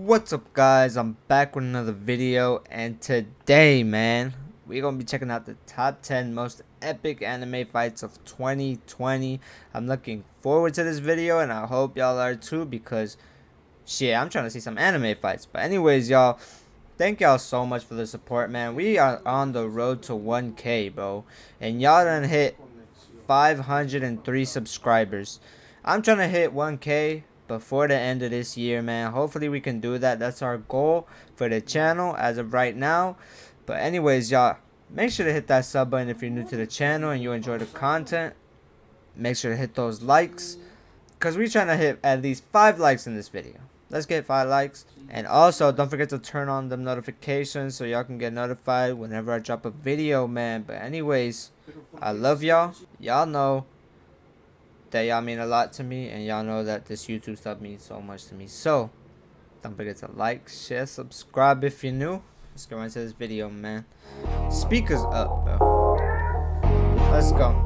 What's up, guys? I'm back with another video, and today, man, we're gonna be checking out the top 10 most epic anime fights of 2020. I'm looking forward to this video, and I hope y'all are too, because shit, I'm trying to see some anime fights. But anyways, y'all, thank y'all so much for the support, man. We are on the road to 1K, bro, and y'all done hit 503 subscribers. I'm trying to hit 1K before the end of this year, man. Hopefully we can do that. That's our goal for the channel as of right now. But anyways, y'all, make sure to hit that sub button if you're new to the channel and you enjoy the content. Make sure to hit those likes, because we're trying to hit at least 5 likes in this video. Let's get 5 likes. And also, don't forget to turn on the notifications so y'all can get notified whenever I drop a video, man. But anyways, I love y'all. Y'all know that y'all mean a lot to me, and y'all know that this YouTube stuff means so much to me. So don't forget to like, share, subscribe if you're new. Let's get right into this video, man. Speakers up, bro. Let's go.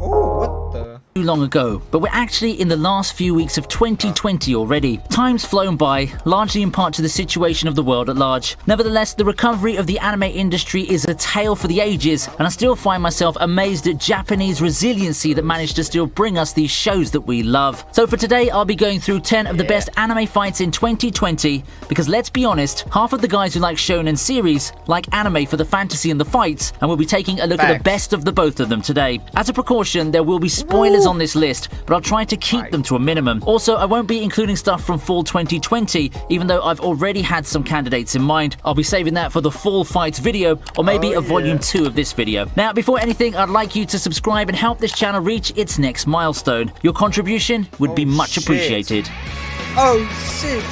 Oh, what the? Too long ago, but we're actually in the last few weeks of 2020 already. Time's flown by, largely in part to the situation of the world at large. Nevertheless, the recovery of the anime industry is a tale for the ages, and I still find myself amazed at Japanese resiliency that managed to still bring us these shows that we love. So for today, I'll be going through 10 of the best anime fights in 2020, because let's be honest, half of the guys who like shonen series like anime for the fantasy and the fights, and we'll be taking a look at the best of the both of them today. As a precaution, there will be spoilers on this list, but I'll try to keep them to a minimum. Also, I won't be including stuff from fall 2020, even though I've already had some candidates in mind. I'll be saving that for the fall fights video, or maybe a volume 2 of this video. Now, before anything, I'd like you to subscribe and help this channel reach its next milestone. Your contribution would be much appreciated. Oh shit!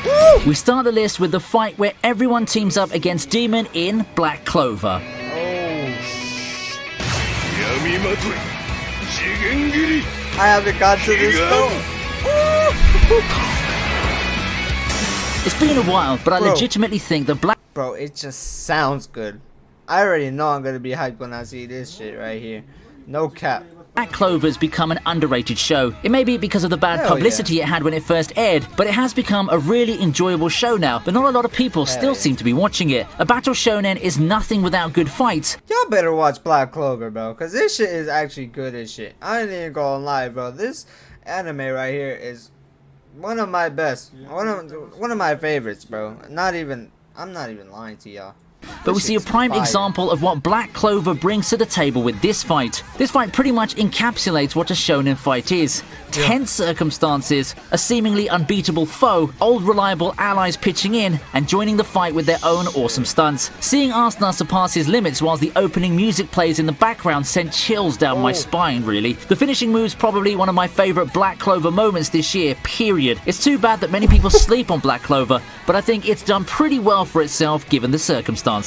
Woo! We start the list with the fight where everyone teams up against Demon in Black Clover. I haven't got to this though. It's been a while, but I legitimately think the Black... Bro, it just sounds good. I already know I'm gonna be hyped when I see this shit right here. No cap. Black Clover's become an underrated show. It may be because of the bad publicity it had when it first aired, but it has become a really enjoyable show now, but not a lot of people still seem to be watching it. A battle shonen is nothing without good fights. Y'all better watch Black Clover, bro, because this shit is actually good as shit. I ain't even gonna lie, bro. This anime right here is one of my best. One of my favorites, bro. I'm not even lying to y'all. But we see a prime example of what Black Clover brings to the table with this fight. This fight pretty much encapsulates what a shonen fight is. Tense circumstances, a seemingly unbeatable foe, old reliable allies pitching in and joining the fight with their own awesome stunts. Seeing Asuna surpass his limits whilst the opening music plays in the background sent chills down my spine, really. The finishing move's probably one of my favourite Black Clover moments this year, period. It's too bad that many people sleep on Black Clover, but I think it's done pretty well for itself given the circumstances. Okay,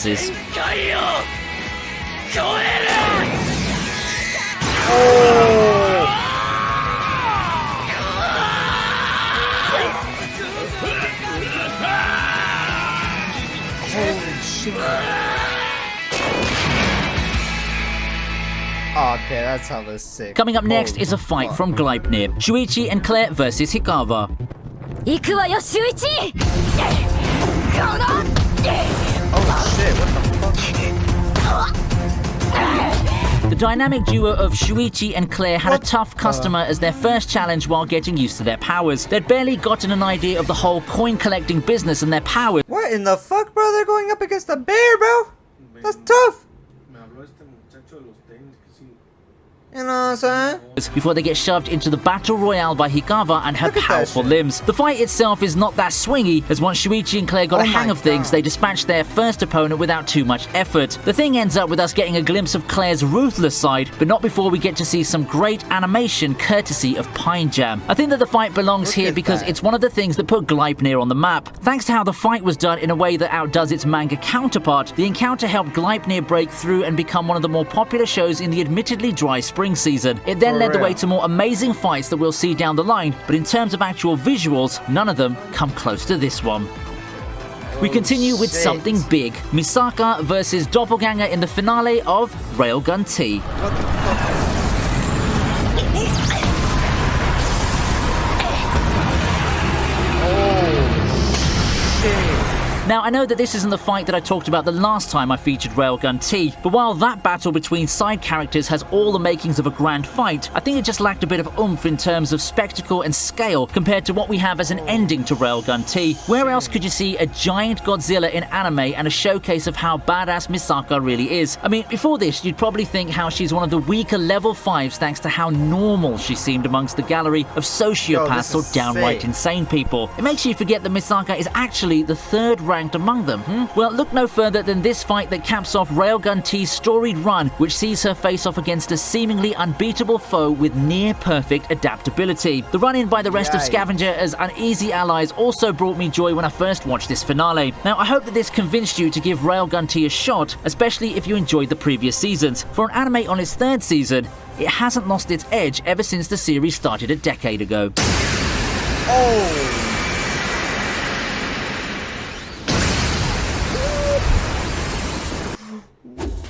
that's how this sick. Coming up next is a fight from Gleipner. Shuichi and Claire versus Hikawa. Oh shit, what the fuck? The dynamic duo of Shuichi and Claire had a tough customer as their first challenge while getting used to their powers. They'd barely gotten an idea of the whole coin collecting business and their powers. What in the fuck, bro? They're going up against a bear, bro? That's tough. You know what I'm saying? Before they get shoved into the battle royale by Hikawa and her powerful limbs. The fight itself is not that swingy, as once Shuichi and Claire got a hang of things, they dispatched their first opponent without too much effort. The thing ends up with us getting a glimpse of Claire's ruthless side, but not before we get to see some great animation courtesy of Pine Jam. I think that the fight belongs here because it's one of the things that put Gleipner on the map. Thanks to how the fight was done in a way that outdoes its manga counterpart, the encounter helped Gleipner break through and become one of the more popular shows in the admittedly dry spring season. It then led the way to more amazing fights that we'll see down the line, but in terms of actual visuals, none of them come close to this one. We continue with something big. Misaka versus Doppelganger in the finale of Railgun Tea. Now, I know that this isn't the fight that I talked about the last time I featured Railgun Tea, but while that battle between side characters has all the makings of a grand fight, I think it just lacked a bit of oomph in terms of spectacle and scale compared to what we have as an ending to Railgun Tea. Where else could you see a giant Godzilla in anime and a showcase of how badass Misaka really is? I mean, before this, you'd probably think how she's one of the weaker level 5s thanks to how normal she seemed amongst the gallery of sociopaths or downright insane people. It makes you forget that Misaka is actually the 3rd ranked among them. Well, look no further than this fight that caps off Railgun Tea's storied run, which sees her face off against a seemingly unbeatable foe with near-perfect adaptability. The run-in by the rest of Scavenger as uneasy allies also brought me joy when I first watched this finale. Now, I hope that this convinced you to give Railgun Tea a shot, especially if you enjoyed the previous seasons. For an anime on its 3rd season, it hasn't lost its edge ever since the series started a decade ago. Oh!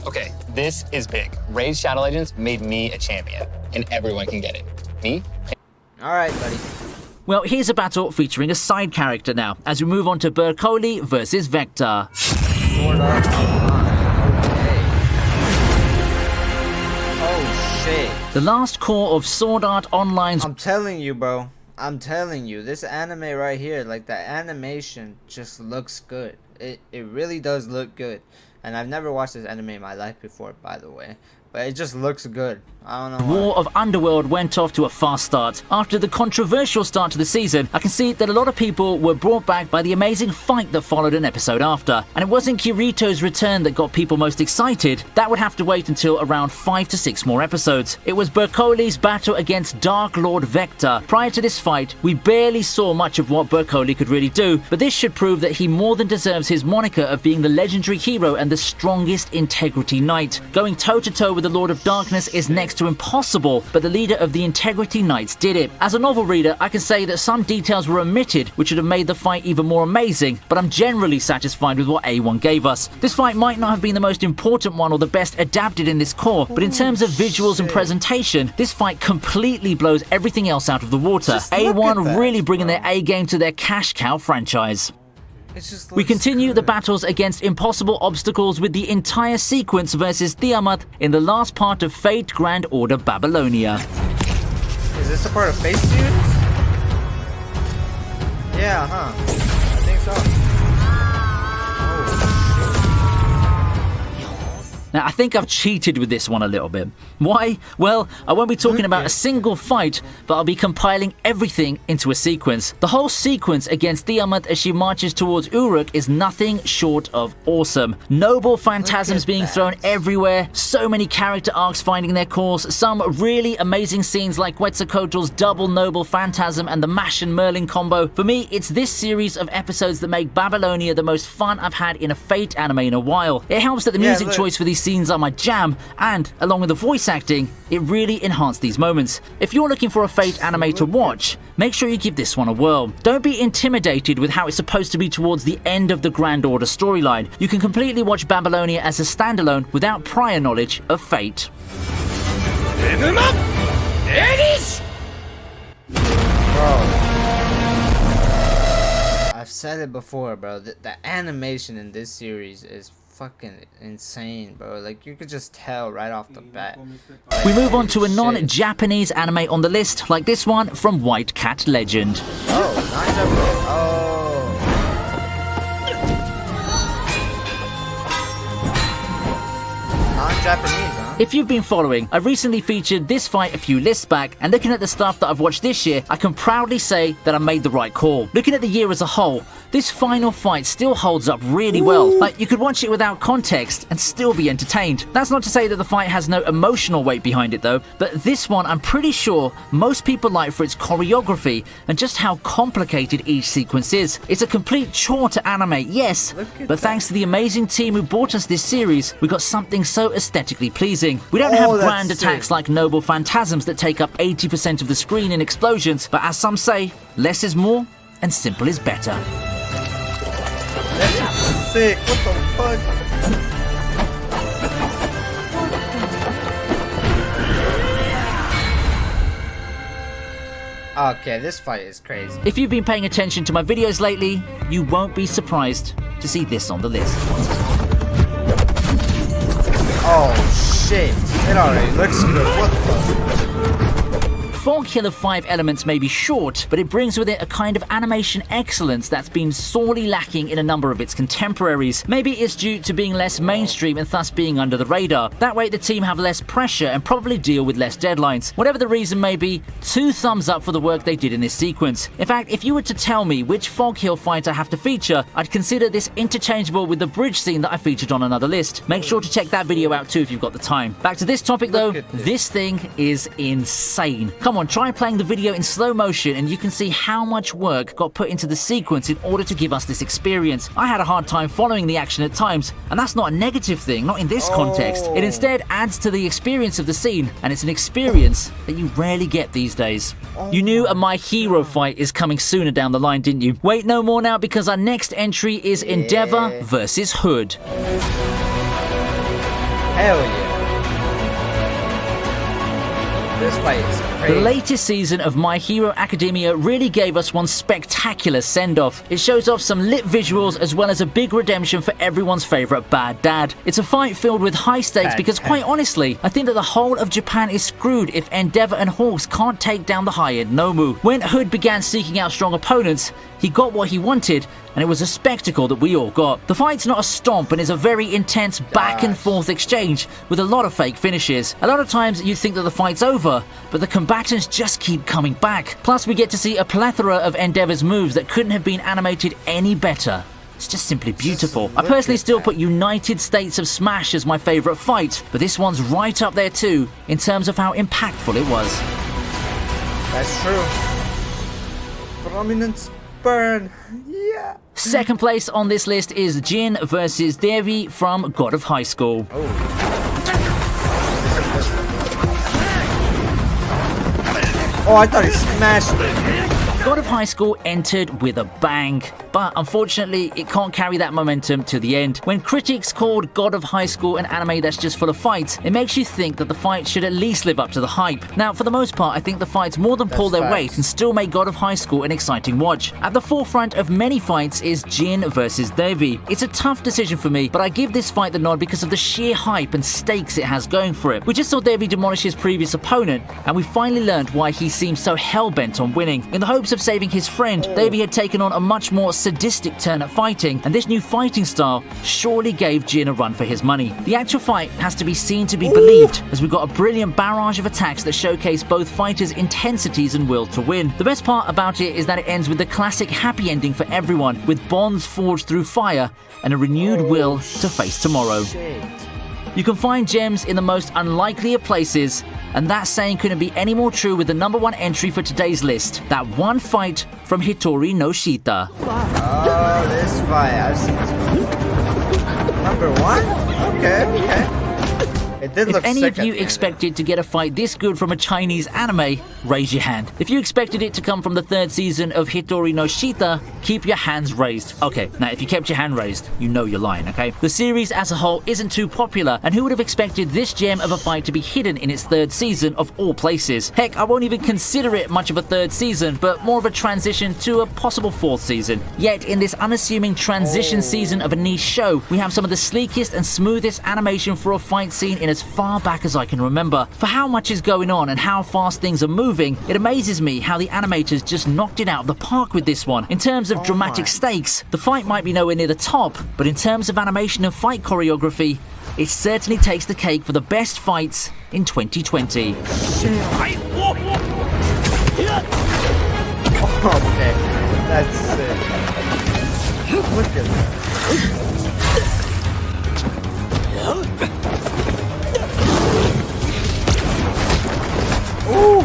Okay, this is big. Raid Shadow Legends made me a champion, and everyone can get it. Me? Alright, buddy. Well, here's a battle featuring a side character now, as we move on to Berkoli versus Vector. Sword Art Online. Okay. Oh, shit. The last core of Sword Art Online's... I'm telling you, bro. I'm telling you, this anime right here, like, the animation just looks good. It really does look good. And I've never watched this anime in my life before, by the way. But it just looks good. I don't know why. War of Underworld went off to a fast start. After the controversial start to the season, I can see that a lot of people were brought back by the amazing fight that followed an episode after. And it wasn't Kirito's return that got people most excited. That would have to wait until around 5 to 6 more episodes. It was Berkoli's battle against Dark Lord Vector. Prior to this fight, we barely saw much of what Berkoli could really do, but this should prove that he more than deserves his moniker of being the legendary hero and the strongest Integrity Knight. Going toe-to-toe with the Lord of Darkness is next to impossible, but the leader of the Integrity Knights did it. As a novel reader, I can say that some details were omitted, which would have made the fight even more amazing, but I'm generally satisfied with what A1 gave us. This fight might not have been the most important one or the best adapted in this core, but in terms of visuals and presentation, this fight completely blows everything else out of the water. A1 really bringing their A game to their cash cow franchise. We continue the battles against impossible obstacles with the entire sequence versus Tiamat in the last part of Fate Grand Order Babylonia. Is this a part of Fate Series? Yeah, huh? I think so. Now, I think I've cheated with this one a little bit. Why? Well, I won't be talking about a single fight, but I'll be compiling everything into a sequence. The whole sequence against Tiamat as she marches towards Uruk is nothing short of awesome. Noble phantasms being thrown everywhere, so many character arcs finding their course, some really amazing scenes like Quetzalcoatl's double noble phantasm and the Mash and Merlin combo. For me, it's this series of episodes that make Babylonia the most fun I've had in a Fate anime in a while. It helps that the music choice for these scenes are my jam, and along with the voice acting, it really enhanced these moments. If you're looking for a Fate anime to watch, make sure you give this one a whirl. Don't be intimidated with how it's supposed to be towards the end of the Grand Order storyline. You can completely watch Babylonia as a standalone without prior knowledge of Fate. Bro, I've said it before, bro. The animation in this series is fucking insane, bro. Like, you could just tell right off the bat. Like, we move on to a non-Japanese anime on the list, like this one from White Cat Legend. Oh, non-Japanese. Oh. Non-Japanese, huh? If you've been following, I recently featured this fight a few lists back, and looking at the stuff that I've watched this year, I can proudly say that I made the right call. Looking at the year as a whole, this final fight still holds up really well. Like, you could watch it without context and still be entertained. That's not to say that the fight has no emotional weight behind it though, but this one I'm pretty sure most people like for its choreography and just how complicated each sequence is. It's a complete chore to animate, yes, but thanks to the amazing team who brought us this series, we got something so aesthetically pleasing. We don't have grand attacks like noble phantasms that take up 80% of the screen in explosions, but as some say, less is more and simple is better. That's sick. What the fuck? Okay, this fight is crazy. If you've been paying attention to my videos lately, you won't be surprised to see this on the list. Oh shit, it already looks good. What the? Fog Killer 5 Elements may be short, but it brings with it a kind of animation excellence that's been sorely lacking in a number of its contemporaries. Maybe it's due to being less mainstream and thus being under the radar. That way the team have less pressure and probably deal with less deadlines. Whatever the reason may be, 2 thumbs up for the work they did in this sequence. In fact, if you were to tell me which Fog Hill fight I have to feature, I'd consider this interchangeable with the bridge scene that I featured on another list. Make sure to check that video out too if you've got the time. Back to this topic though, this thing is insane. Come on, try playing the video in slow motion and you can see how much work got put into the sequence in order to give us this experience. I had a hard time following the action at times, and that's not a negative thing, not in this context. It instead adds to the experience of the scene, and it's an experience that you rarely get these days. You knew a My Hero fight is coming sooner down the line, didn't you? Wait no more now, because our next entry is Endeavor versus Hood. Hell yeah. This fight is crazy. The latest season of My Hero Academia really gave us one spectacular send-off. It shows off some lit visuals as well as a big redemption for everyone's favourite bad dad. It's a fight filled with high stakes because quite honestly, I think that the whole of Japan is screwed if Endeavor and Hawks can't take down the high-end Nomu. When Hood began seeking out strong opponents, he got what he wanted, and it was a spectacle that we all got. The fight's not a stomp and is a very intense back and forth exchange with a lot of fake finishes. A lot of times you think that the fight's over, but the combatants just keep coming back. Plus we get to see a plethora of Endeavor's moves that couldn't have been animated any better. It's just simply beautiful. I personally still put United States of Smash as my favourite fight, but this one's right up there too in terms of how impactful it was. That's true. Prominence burn. Yeah. Second place on this list is Jin versus Devi from God of High School. Oh, I thought he smashed it. God of High School entered with a bang, but unfortunately it can't carry that momentum to the end. When critics called God of High School an anime that's just full of fights, it makes you think that the fight should at least live up to the hype. Now, for the most part, I think the fights more than pull their weight and still make God of High School an exciting watch. At the forefront of many fights is Jin versus Devi. It's a tough decision for me, but I give this fight the nod because of the sheer hype and stakes it has going for it. We just saw Devi demolish his previous opponent, and we finally learned why he seems so hell-bent on winning. In the hopes of saving his friend, Devi had taken on a much more sadistic turn at fighting, and this new fighting style surely gave Jin a run for his money. The actual fight has to be seen to be believed, as we got a brilliant barrage of attacks that showcase both fighters' intensities and will to win. The best part about it is that it ends with the classic happy ending for everyone, with bonds forged through fire and a renewed will to face tomorrow. You can find gems in the most unlikely of places, and that saying couldn't be any more true with the #1 entry for today's list, that one fight from Hitori Noshita. Oh, this fight, I've seen this one. #1? Okay. It did look If any sick of you at the end. expected to get a fight this good from a Chinese anime, raise your hand. If you expected it to come from the 3rd season of Hitori Noshita, keep your hands raised. Okay, now if you kept your hand raised, you know you're lying, okay? The series as a whole isn't too popular, and who would have expected this gem of a fight to be hidden in its 3rd season of all places? Heck, I won't even consider it much of a 3rd season, but more of a transition to a possible 4th season. Yet, in this unassuming transition season of a niche show, we have some of the sleekest and smoothest animation for a fight scene in as far back as I can remember. For how much is going on and how fast things are moving, it amazes me how the animators just knocked it out of the park with this one. In terms of dramatic stakes, the fight might be nowhere near the top, but in terms of animation and fight choreography, it certainly takes the cake for the best fights in 2020. Okay, that's sick. Look at that. Ooh!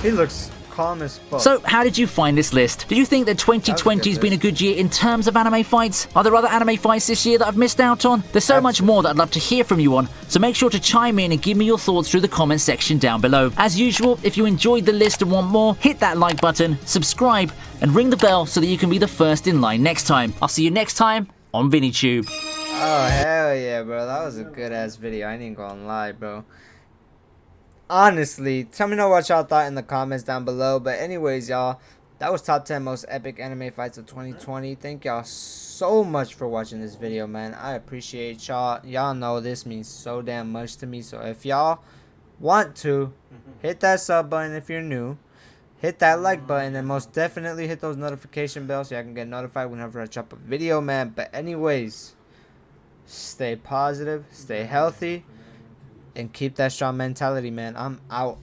He looks calm as fuck. So, how did you find this list? Did you think that 2020 has been a good year in terms of anime fights? Are there other anime fights this year that I've missed out on? There's so much more that I'd love to hear from you on, so make sure to chime in and give me your thoughts through the comment section down below. As usual, if you enjoyed the list and want more, hit that like button, subscribe, and ring the bell so that you can be the first in line next time. I'll see you next time on VinnyTube. Oh, hell yeah, bro. That was a good-ass video. I ain't gonna lie, bro. Honestly, tell me know what y'all thought in the comments down below. But anyways, y'all, that was top 10 most epic anime fights of 2020. Thank y'all so much for watching this video, man. I appreciate y'all. Y'all know this means so damn much to me. So if y'all want to, hit that sub button if you're new. Hit that like button, and most definitely hit those notification bells so y'all can get notified whenever I drop a video, man. But anyways, stay positive, stay healthy, and keep that strong mentality, man. I'm out.